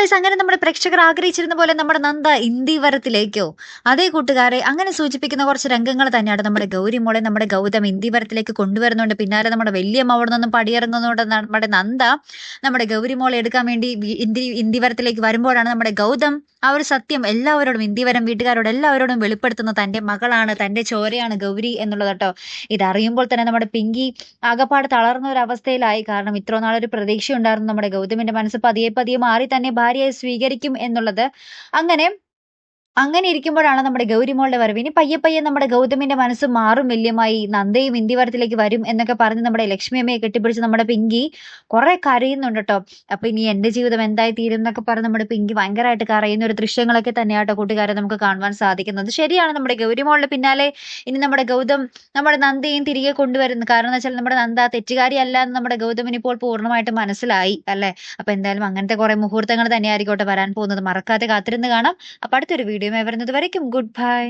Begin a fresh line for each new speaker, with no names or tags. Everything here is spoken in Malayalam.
ഗൈസ്, അങ്ങനെ നമ്മുടെ പ്രേക്ഷകർ ആഗ്രഹിച്ചിരുന്ന പോലെ നമ്മുടെ നന്ദ ഇന്ദീവരത്തിലേക്കോ? അതേ കൂട്ടുകാരെ, അങ്ങനെ സൂചിപ്പിക്കുന്ന കുറച്ച് രംഗങ്ങൾ തന്നെയാണ് നമ്മുടെ ഗൗരി മോളെ നമ്മുടെ ഗൗതം ഇന്ദീവരത്തിലേക്ക് കൊണ്ടുവരുന്നുണ്ട്. പിന്നാലെ നമ്മുടെ വല്യമ്മ അവിടെ നിന്നും പടിയിറങ്ങുന്നുണ്ട്. നമ്മുടെ നന്ദ നമ്മുടെ ഗൗരി മോളെ എടുക്കാൻ വേണ്ടി ഇന്ദീവരത്തിലേക്ക് വരുമ്പോഴാണ് നമ്മുടെ ഗൗതം ആ ഒരു സത്യം എല്ലാവരോടും, ഇന്ദീവരം വീട്ടുകാരോട് എല്ലാവരോടും വെളിപ്പെടുത്തുന്നത് തന്റെ മകളാണ്, തന്റെ ചോരയാണ് ഗൗരി എന്നുള്ളത് കേട്ടോ. ഇതറിയുമ്പോൾ തന്നെ നമ്മുടെ പിങ്കി ആകപ്പാട് തളർന്ന ഒരു അവസ്ഥയിലായി. കാരണം ഇത്ര നാളൊരു പ്രതീക്ഷ ഉണ്ടായിരുന്നു നമ്മുടെ ഗൗതമിന്റെ മനസ്സ് പതിയെ പതിയെ മാറി തന്നെ ഭാര്യയെ സ്വീകരിക്കും എന്നുള്ളത്. അങ്ങനെ അങ്ങനെ ഇരിക്കുമ്പോഴാണ് നമ്മുടെ ഗൗരിമോളുടെ വരവ്. ഇനി പയ്യെ പയ്യെ നമ്മുടെ ഗൗതമിന്റെ മനസ്സ് മാറും, വല്യമായി നന്ദയും ഇന്ദിവരത്തിലേക്ക് വരും എന്നൊക്കെ പറഞ്ഞ് നമ്മുടെ ലക്ഷ്മി അമ്മയെ കെട്ടിപ്പിടിച്ച് നമ്മുടെ പിങ്കി കുറെ കരയുന്നുണ്ട് കേട്ടോ. അപ്പൊ ഇനി എന്റെ ജീവിതം എന്തായി തീരും എന്നൊക്കെ പറഞ്ഞ് നമ്മുടെ പിങ്കി ഭയങ്കരമായിട്ട് കരയുന്ന ഒരു ദൃശ്യങ്ങളൊക്കെ തന്നെയാട്ടോ കൂട്ടുകാരെ നമുക്ക് കാണുവാൻ സാധിക്കുന്നത്. ശരിയാണ്, നമ്മുടെ ഗൗരിമോളുടെ പിന്നാലെ ഇനി നമ്മുടെ ഗൗതം നമ്മുടെ നന്ദയും തിരികെ കൊണ്ടുവരുന്നു. കാരണം എന്ന് വെച്ചാൽ നമ്മുടെ നന്ദ തെറ്റുകാരിയല്ല എന്ന് നമ്മുടെ ഗൗതമിന് ഇപ്പോൾ പൂർണ്ണമായിട്ട് മനസ്സിലായി അല്ലെ. അപ്പൊ എന്തായാലും അങ്ങനത്തെ കുറെ മുഹൂർത്തങ്ങൾ തന്നെയായിരിക്കട്ടെ വരാൻ പോകുന്നത്. മറക്കാതെ കാത്തിരുന്ന് കാണാം. അപ്പൊ അടുത്തൊരു വീഡിയോ വരുന്നത് വരയ്ക്കും ഗുഡ് ബൈ.